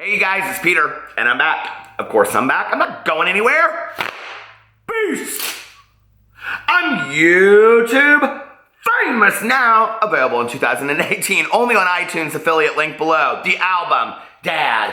Hey you guys, it's Peter, and I'm back. Of course I'm back. I'm not going anywhere. Peace. I'm YouTube famous now. Available in 2018. Only on iTunes, affiliate link below. The album, Dad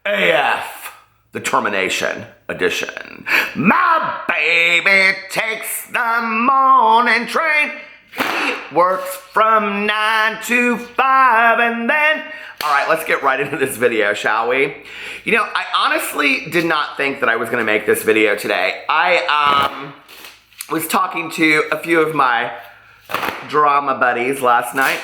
AF. The Termination Edition. My baby takes the morning train. He works from 9 to 5 and then... Alright, let's get right into this video, shall we? You know, I honestly did not think that I was going to make this video today. I was talking to a few of my drama buddies last night,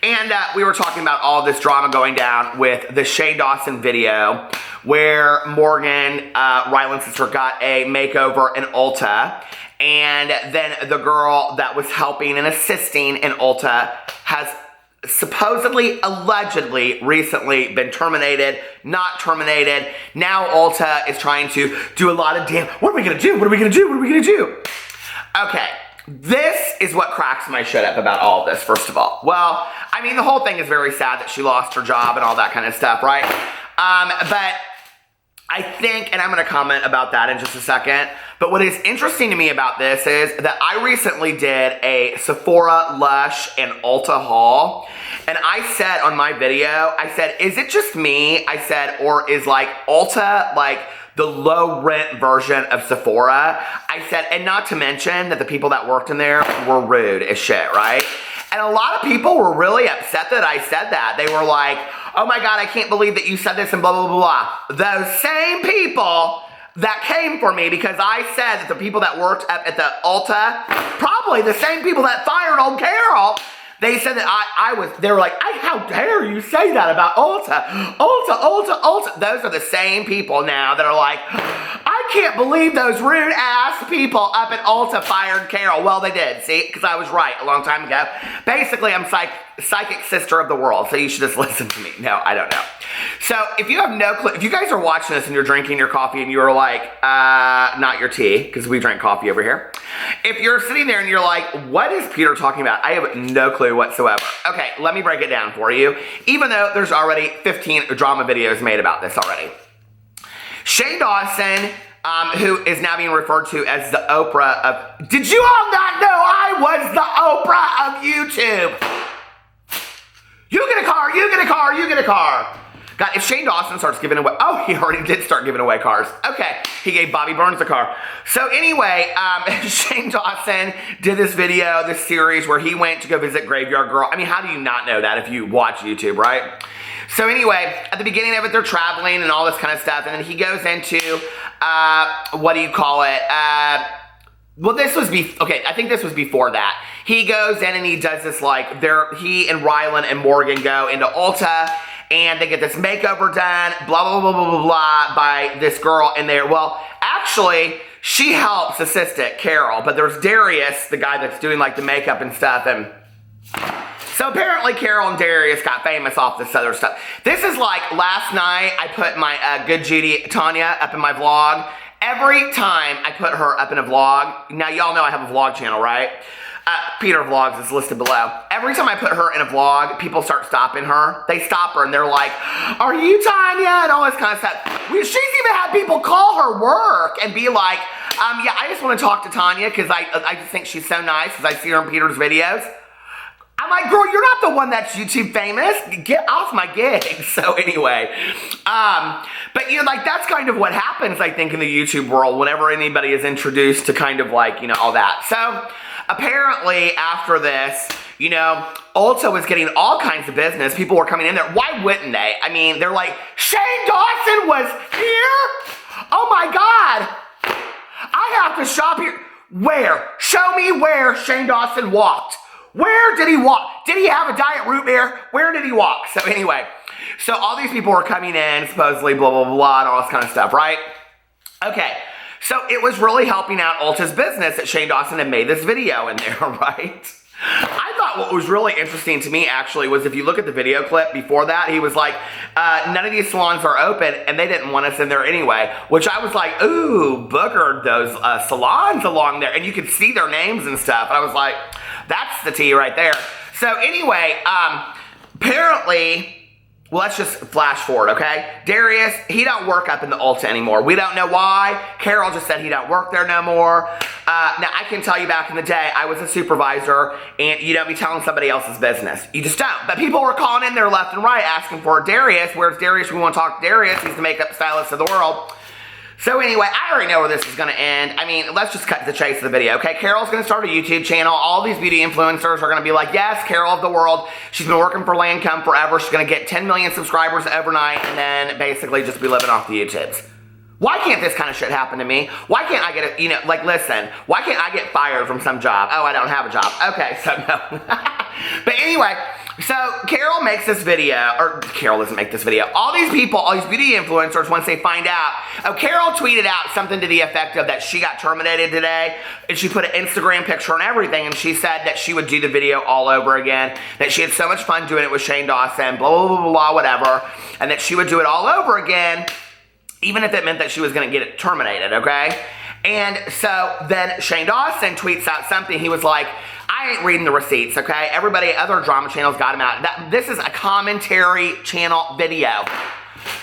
and we were talking about all this drama going down with the Shane Dawson video where Morgan, Ryland's sister, got a makeover in Ulta, and then the girl that was helping and assisting in Ulta has supposedly, allegedly, recently been terminated, not terminated. Now Ulta is trying to do a lot of damn, what are we gonna do? What are we gonna do? What are we gonna do? Okay, this is what cracks my shit up about all of this, first of all. Well, I mean, the whole thing is very sad that she lost her job and all that kind of stuff, right? But I think, and I'm going to comment about that in just a second, but what is interesting to me about this is that I recently did a Sephora, Lush, and Ulta haul, and I said on my video, I said, is it just me? I said, or is like Ulta like the low rent version of Sephora? I said, and not to mention that the people that worked in there were rude as shit, right? And a lot of people were really upset that I said that. They were like, oh my God, I can't believe that you said this and blah, blah, blah, blah. Those same people that came for me because I said that the people that worked up at the Ulta, probably the same people that fired old Carol, they said that they were like, how dare you say that about Ulta? Ulta. Those are the same people now that are like, I can't believe those rude ass people up at Ulta fired Carol. Well, they did, see, because I was right a long time ago. Basically, I'm psychic sister of the world, so you should just listen to me. No, I don't know. So if you have no clue, if you guys are watching this and you're drinking your coffee and you're like, not your tea, because we drink coffee over here. If you're sitting there and you're like, what is Peter talking about? I have no clue whatsoever. Okay, let me break it down for you, even though there's already 15 drama videos made about this already. Shane Dawson, who is now being referred to as the Oprah of... Did you all not know I was the Oprah of YouTube? You get a car, you get a car, you get a car. God, if Shane Dawson starts giving away... Oh, he already did start giving away cars. Okay, he gave Bobby Burns a car. So anyway, Shane Dawson did this video, this series where he went to go visit Graveyard Girl. I mean, how do you not know that if you watch YouTube, right? So anyway, at the beginning of it, they're traveling and all this kind of stuff. And then he goes into, what do you call it? Well, this was, okay, I think this was before that. He goes in and he does this like, he and Ryland and Morgan go into Ulta and they get this makeover done, blah, blah, blah, blah, blah, blah, by this girl in there. Well, actually, she helps assistant Carol, but there's Darius, the guy that's doing like the makeup and stuff, and so apparently Carol and Darius got famous off this other stuff. This is like last night I put my good Judy Tanya up in my vlog. Every time I put her up in a vlog, now y'all know I have a vlog channel, right? Peter Vlogs is listed below. Every time I put her in a vlog, people start stopping her. They stop her and they're like, are you Tanya? And all this kind of stuff. She's even had people call her work and be like, yeah, I just want to talk to Tanya because I just think she's so nice because I see her in Peter's videos. I'm like, girl, you're not the one that's YouTube famous. Get off my gig. So anyway, but you know, like that's kind of what happens, I think, in the YouTube world whenever anybody is introduced to kind of like, you know, all that. So apparently after this, you know, Ulta was getting all kinds of business. People were coming in there. Why wouldn't they? I mean, they're like, Shane Dawson was here? Oh my God. I have to shop here. Where? Show me where Shane Dawson walked. Where did he walk? Did he have a diet root beer? Where did he walk? So anyway, so all these people were coming in, supposedly blah, blah, blah, and all this kind of stuff, right? Okay, so it was really helping out Ulta's business that Shane Dawson had made this video in there, right? I thought what was really interesting to me actually was if you look at the video clip before that, he was like, none of these salons are open and they didn't want us in there anyway, which I was like, ooh, boogered those salons along there, and you could see their names and stuff. And I was like, that's the tea right there. So anyway, apparently Well, let's just flash forward, okay? Darius, he don't work up in the Ulta anymore. We don't know why. Carol just said he don't work there no more. Now, I can tell you back in the day, I was a supervisor, and you don't be telling somebody else's business. You just don't. But people were calling in there left and right asking for Darius. Where's Darius? We want to talk to Darius. He's the makeup stylist of the world. So anyway, I already know where this is going to end. I mean, let's just cut to the chase of the video, okay? Carol's going to start a YouTube channel. All these beauty influencers are going to be like, yes, Carol of the world. She's been working for Lancome forever. She's going to get 10 million subscribers overnight and then basically just be living off the YouTubes. Why can't this kind of shit happen to me? Why can't I get a, like, listen, why can't I get fired from some job? Oh, I don't have a job. Okay, so no. But anyway, so Carol makes this video, or Carol doesn't make this video. All these people, all these beauty influencers, once they find out, oh, Carol tweeted out something to the effect of that she got terminated today, and she put an Instagram picture and everything, and she said that she would do the video all over again, that she had so much fun doing it with Shane Dawson, blah, blah, blah, blah, blah, whatever, and that she would do it all over again, even if it meant that she was going to get it terminated, okay? And so then Shane Dawson tweets out something. He was like, I ain't reading the receipts, okay? Everybody, other drama channels got him out. This is a commentary channel video.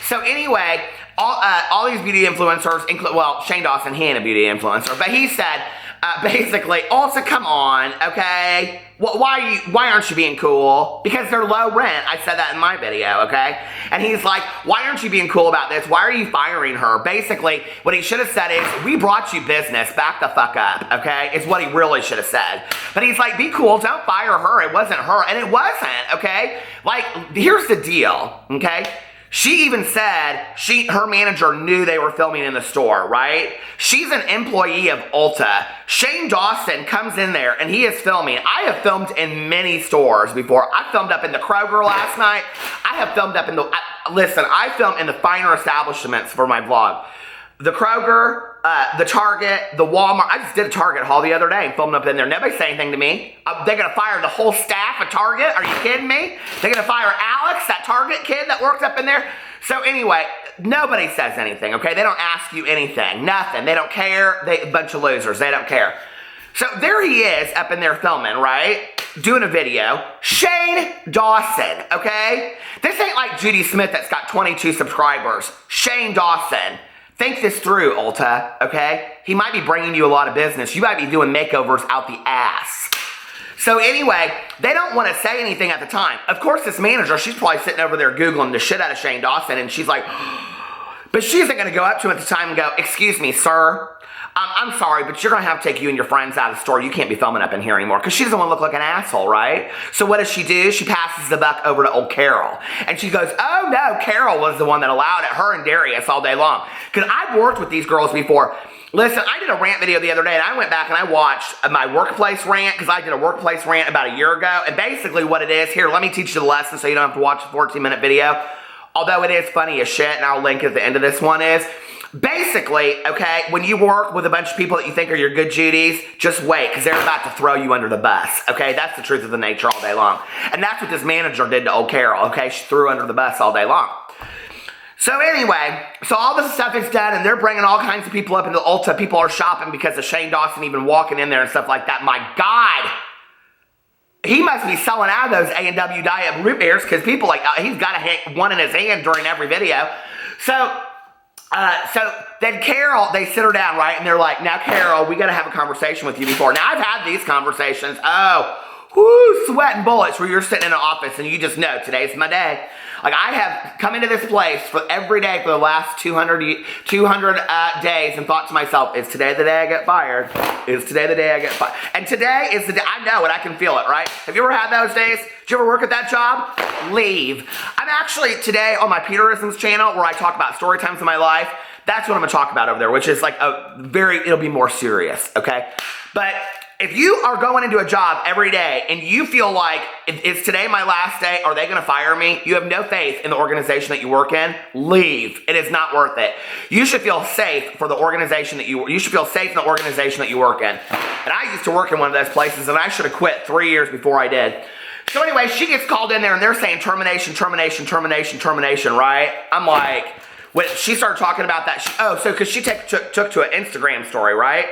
So anyway, all these beauty influencers, well, Shane Dawson, he ain't a beauty influencer, but he said, basically, Ulta, come on, okay? Why aren't you being cool? Because they're low rent. I said that in my video, okay? And he's like, why aren't you being cool about this? Why are you firing her? Basically, what he should have said is, we brought you business, back the fuck up, okay? Is what he really should have said. But he's like, be cool, don't fire her. It wasn't her, and it wasn't, okay? Like, here's the deal, okay? She even said her manager knew they were filming in the store, right? She's an employee of Ulta. Shane Dawson comes in there and he is filming. I have filmed in many stores before. I filmed up in the Kroger last night. I have filmed up in the, listen, I filmed in the finer establishments for my vlog. The Kroger, the Target, the Walmart. I just did a Target haul the other day and filmed up in there. Nobody said anything to me. They're going to fire the whole staff at Target? Are you kidding me? They're going to fire Alex, that Target kid that works up in there? So anyway, nobody says anything, okay? They don't ask you anything. Nothing. They don't care. They a bunch of losers. They don't care. So there he is up in there filming, right? Doing a video. Shane Dawson, okay? This ain't like Judy Smith that's got 22 subscribers. Shane Dawson. Think this through, Ulta, okay? He might be bringing you a lot of business. You might be doing makeovers out the ass. So anyway, they don't want to say anything at the time. Of course, this manager, she's probably sitting over there Googling the shit out of Shane Dawson, and she's like, but she isn't going to go up to him at the time and go, excuse me, sir. I'm sorry, but you're going to have to take you and your friends out of the store. You can't be filming up in here anymore, because she doesn't want to look like an asshole, right? So what does she do? She passes the buck over to old Carol. And she goes, oh no, Carol was the one that allowed it, her and Darius all day long. Because I've worked with these girls before. Listen, I did a rant video the other day, and I went back and I watched my workplace rant, because I did a workplace rant about a year ago. And basically what it is, here, let me teach you the lesson so you don't have to watch a 14-minute video. Although it is funny as shit, and I'll link at the end of this one is, basically, okay, when you work with a bunch of people that you think are your good Judies, just wait, because they're about to throw you under the bus, okay? That's the truth of the nature all day long. And that's what this manager did to old Carol, okay? She threw her under the bus all day long. So anyway, so all this stuff is done, and they're bringing all kinds of people up into Ulta. People are shopping because of Shane Dawson even walking in there and stuff like that. My God! He must be selling out of those A&W Diet root beers, because people like, he's got one in his hand during every video. So then Carol, they sit her down, right? And they're like, now Carol, we got to have a conversation with you before. Now I've had these conversations. Oh, whoo, sweating bullets where you're sitting in an office and you just know today's my day. Like I have come into this place for every day for the last 200 days and thought to myself, is today the day I get fired? Is today the day I get fired? And today is the day, I know it, I can feel it, right? Have you ever had those days? Did you ever work at that job? Leave. I'm actually today on my Peterisms channel where I talk about story times in my life. That's what I'm gonna talk about over there, which is like it'll be more serious, okay? But if you are going into a job every day and you feel like, is today my last day? Are they going to fire me? You have no faith in the organization that you work in. Leave. It is not worth it. You should feel safe for the organization that you should feel safe in the organization that you work in. And I used to work in one of those places, and I should have quit 3 years before I did. So anyway, she gets called in there and they're saying termination, termination, termination, termination, right? I'm like, when she started talking about that, because she took to an Instagram story, right?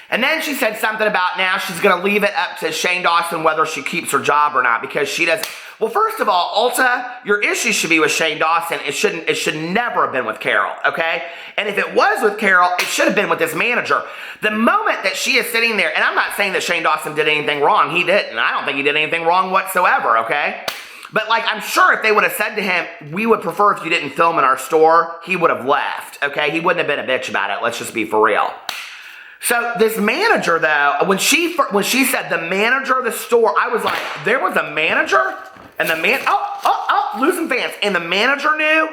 And then she said something about now she's going to leave it up to Shane Dawson whether she keeps her job or not, because she doesn't, Well, first of all, Ulta, your issue should be with Shane Dawson. It should never have been with Carol, okay? And if it was with Carol, it should have been with this manager. The moment that she is sitting there, and I'm not saying that Shane Dawson did anything wrong. He didn't. I don't think he did anything wrong whatsoever, okay? But like, I'm sure if they would have said to him, we would prefer if you didn't film in our store, he would have left, okay? He wouldn't have been a bitch about it. Let's just be for real. So this manager, though, when she said the manager of the store, I was like, there was a manager? And the losing fans. And the manager knew?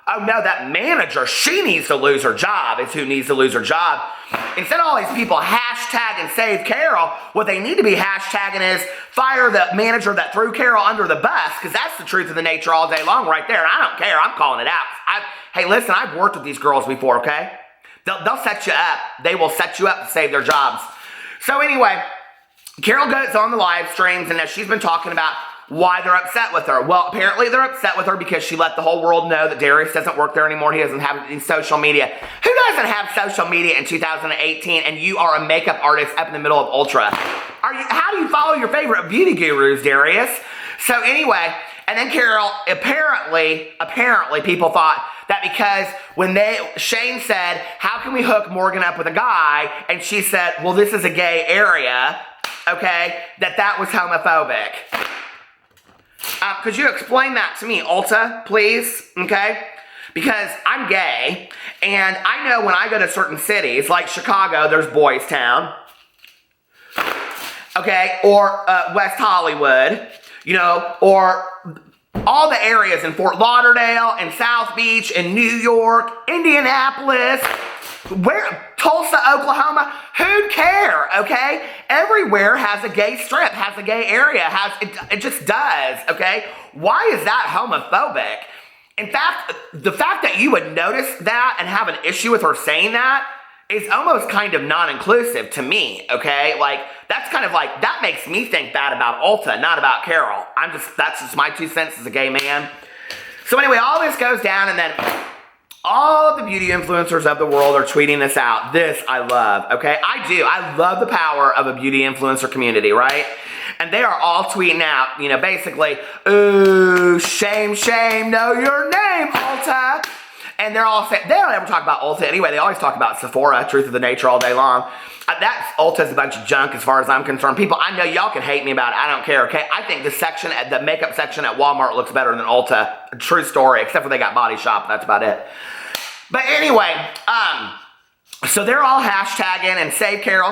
Oh no, that manager, she needs to lose her job, is who needs to lose her job. Instead of all these people hashtagging Save Carol, what they need to be hashtagging is fire the manager that threw Carol under the bus, because that's the truth of the nature all day long right there. And I don't care, I'm calling it out. Hey, listen, I've worked with these girls before, okay? They'll set you up. They will set you up to save their jobs. So anyway, Carol goes on the live streams, and now she's been talking about why they're upset with her. Well, apparently they're upset with her because she let the whole world know that Darius doesn't work there anymore. He doesn't have any social media. Who doesn't have social media in 2018 and you are a makeup artist up in the middle of Ultra? How do you follow your favorite beauty gurus, Darius? So anyway, and then Carol, apparently people thought that because when Shane said, how can we hook Morgan up with a guy? And she said, well, this is a gay area, okay, that was homophobic. Could you explain that to me, Ulta, please? Okay? Because I'm gay, and I know when I go to certain cities, like Chicago, there's Boys Town, okay, or West Hollywood, you know, or all the areas in Fort Lauderdale and South Beach and New York, Indianapolis, Tulsa, Oklahoma, who'd care, okay? Everywhere has a gay strip, has a gay area, it just does, okay? Why is that homophobic? In fact, the fact that you would notice that and have an issue with her saying that is almost kind of non-inclusive to me, okay? Like, that's kind of like, that makes me think bad about Ulta, not about Carol. That's just my 2 cents as a gay man. So anyway, all this goes down, and then all of the beauty influencers of the world are tweeting this out. This I love, okay? I love the power of a beauty influencer community, right? And they are all tweeting out, you know, basically, ooh, shame, shame, know your name, Ulta. And they're all saying, they don't ever talk about Ulta anyway. They always talk about Sephora, truth of the nature, all day long. Ulta's a bunch of junk as far as I'm concerned. People, I know y'all can hate me about it. I don't care, okay? I think the makeup section at Walmart looks better than Ulta. True story, except for they got Body Shop. That's about it. But anyway, so they're all hashtagging and save Carol,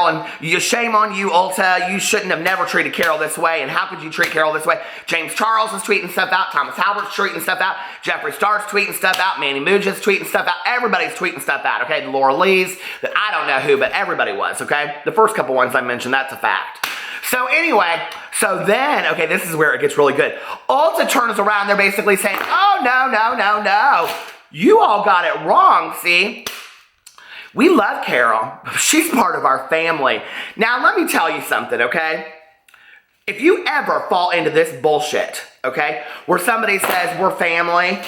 and shame on you, Ulta. You shouldn't have never treated Carol this way, and how could you treat Carol this way? James Charles is tweeting stuff out. Thomas Halbert's tweeting stuff out. Jeffree Star's tweeting stuff out. Manny Muja's tweeting stuff out. Everybody's tweeting stuff out, okay? The Laura Lee's, I don't know who, but everybody was, okay? The first couple ones I mentioned, that's a fact. So anyway, so then, okay, this is where it gets really good. Ulta turns around, they're basically saying, oh, no. You all got it wrong, see? We love Carol. She's part of our family. Now, let me tell you something, okay? If you ever fall into this bullshit, okay, where somebody says we're family,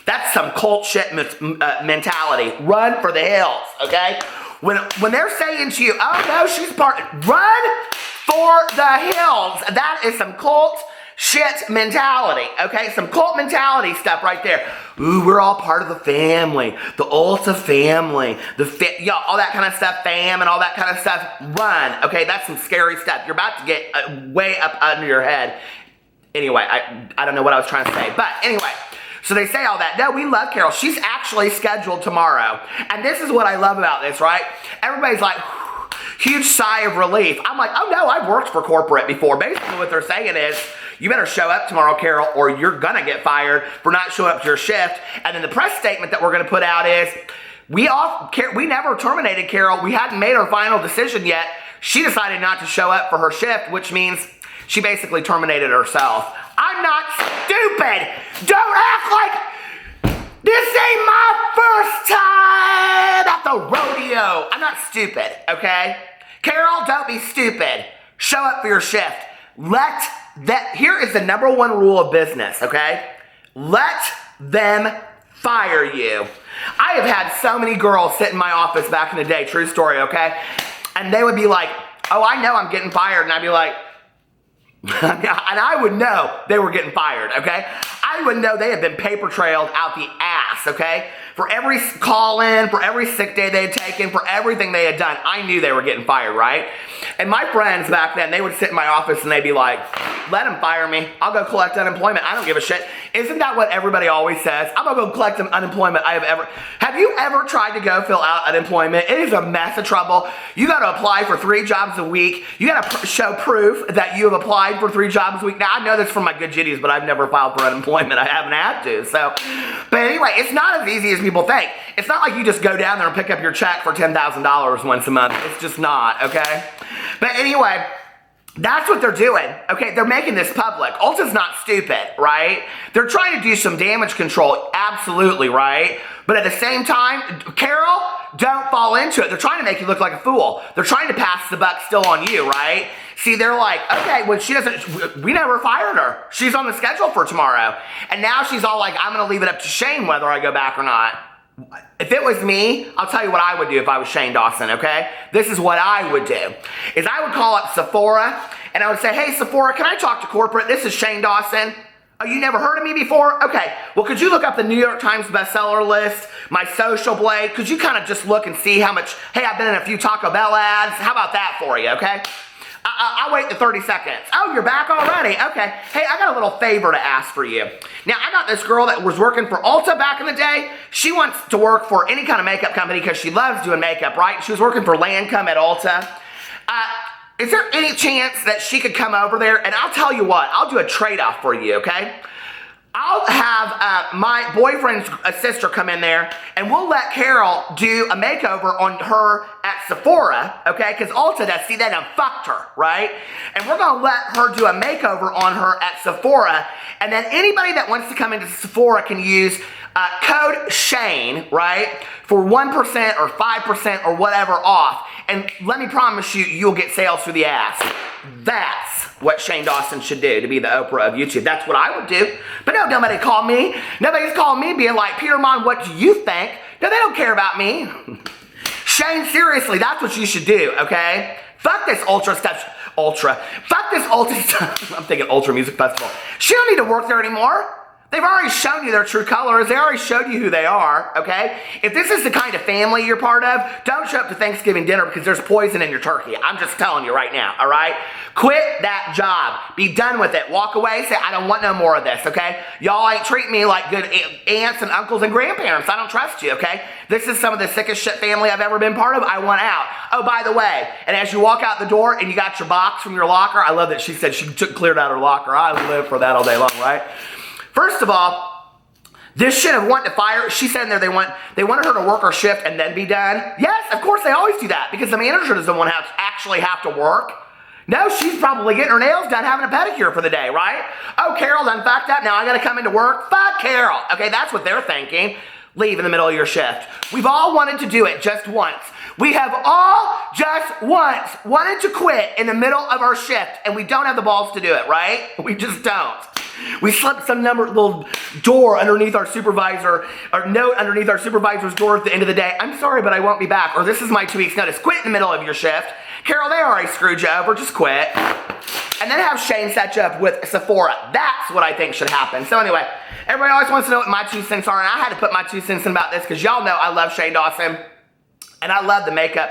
that's some cult shit mentality. Run for the hills, okay? When they're saying to you, oh, no, she's run for the hills. That is some cult shit mentality, okay? Some cult mentality stuff right there. Ooh, we're all part of the family, the Ulta family, all that kind of stuff, fam and all that kind of stuff. Run, okay? That's some scary stuff. You're about to get way up under your head. Anyway, I don't know what I was trying to say, but anyway. So they say all that. No, we love Carol. She's actually scheduled tomorrow. And this is what I love about this, right? Everybody's like, huge sigh of relief. I'm like, oh no, I've worked for corporate before. Basically what they're saying is, you better show up tomorrow, Carol, or you're gonna get fired for not showing up to your shift. And then the press statement that we're gonna put out is, we never terminated Carol. We hadn't made our final decision yet. She decided not to show up for her shift, which means she basically terminated herself. I'm not stupid. Don't act like this ain't my first time at the rodeo. I'm not stupid, okay? Carol, don't be stupid. Show up for your shift. Here is the number one rule of business, okay? Let them fire you. I have had so many girls sit in my office back in the day, true story, okay? And they would be like, oh, I know I'm getting fired. And I'd be like, And I would know they were getting fired, okay? I would know they had been paper trailed out the ass, okay? For every call in, for every sick day they had taken, for everything they had done, I knew they were getting fired, right? And my friends back then, they would sit in my office and they'd be like, let them fire me. I'll go collect unemployment. I don't give a shit. Isn't that what everybody always says? I'm gonna go collect some unemployment. Have you ever tried to go fill out unemployment? It is a mess of trouble. You gotta apply for 3 jobs a week. You gotta show proof that you have applied for 3 jobs a week. Now, I know this from my good jitties, but I've never filed for unemployment. I haven't had to, so. But anyway, it's not as easy as people think. It's not like you just go down there and pick up your check for $10,000 once a month. It's just not, okay? But anyway, that's what they're doing, okay? They're making this public. Ulta's not stupid, right? They're trying to do some damage control, absolutely, right? But at the same time, Carol, don't fall into it. They're trying to make you look like a fool. They're trying to pass the buck still on you, right? See, they're like, okay, well, she doesn't, we never fired her. She's on the schedule for tomorrow. And now she's all like, I'm gonna leave it up to Shane whether I go back or not. If it was me, I'll tell you what I would do if I was Shane Dawson, okay? This is what I would do, is I would call up Sephora, and I would say, hey, Sephora, can I talk to corporate? This is Shane Dawson. Oh, you never heard of me before? Okay, well, could you look up the New York Times bestseller list, my social blade? Could you kind of just look and see how much, hey, I've been in a few Taco Bell ads. How about that for you, okay? I'll wait the 30 seconds. Oh, you're back already? Okay. Hey, I got a little favor to ask for you. Now, I got this girl that was working for Ulta back in the day. She wants to work for any kind of makeup company because she loves doing makeup, right? She was working for Lancome at Ulta. Is there any chance that she could come over there? And I'll tell you what, I'll do a trade-off for you, okay? I'll have my boyfriend's sister come in there, and we'll let Carol do a makeover on her at Sephora, okay? Because Ulta does, see, they done fucked her, right? And we're going to let her do a makeover on her at Sephora, and then anybody that wants to come into Sephora can use code Shane, right, for 1% or 5% or whatever off. And let me promise you, you'll get sales through the ass. That's what Shane Dawson should do to be the Oprah of YouTube. That's what I would do. But no, nobody called me. Nobody's called me being like, Peter Monn, what do you think? No, they don't care about me. Shane, seriously, that's what you should do, okay? Fuck this Fuck this Ulta stuff. I'm thinking Ultra Music Festival. She don't need to work there anymore. They've already shown you their true colors. They already showed you who they are, okay? If this is the kind of family you're part of, don't show up to Thanksgiving dinner because there's poison in your turkey. I'm just telling you right now, all right? Quit that job. Be done with it. Walk away. Say, I don't want no more of this, okay? Y'all ain't treat me like good aunts and uncles and grandparents. I don't trust you, okay? This is some of the sickest shit family I've ever been part of. I want out. Oh, by the way, and as you walk out the door and you got your box from your locker, I love that she said she cleared out her locker. I live for that all day long, right? First of all, this shit of wanting to fire, she said in there they wanted her to work her shift and then be done. Yes, of course they always do that because the manager doesn't want to actually have to work. No, she's probably getting her nails done having a pedicure for the day, right? Oh, Carol done fucked up, now I gotta come into work? Fuck Carol. Okay, that's what they're thinking. Leave in the middle of your shift. We've all wanted to do it just once. We have all just once wanted to quit in the middle of our shift and we don't have the balls to do it, right? We just don't. We slipped some little door underneath our supervisor, or note underneath our supervisor's door at the end of the day. I'm sorry, but I won't be back. Or this is my 2 weeks notice. Quit in the middle of your shift. Carol, they already screwed you over. Just quit. And then have Shane set you up with Sephora. That's what I think should happen. So anyway, everybody always wants to know what my 2 cents are, and I had to put my 2 cents in about this because y'all know I love Shane Dawson, and I love the makeup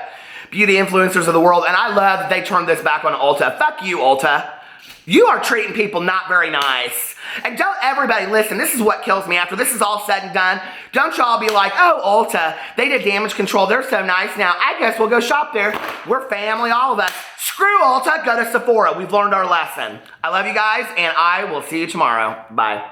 beauty influencers of the world, and I love that they turned this back on Ulta. Fuck you, Ulta. You are treating people not very nice. And don't everybody listen, this is what kills me after this is all said and done. Don't y'all be like, oh, Ulta, they did damage control. They're so nice now. I guess we'll go shop there. We're family, all of us. Screw Ulta, go to Sephora. We've learned our lesson. I love you guys, and I will see you tomorrow. Bye.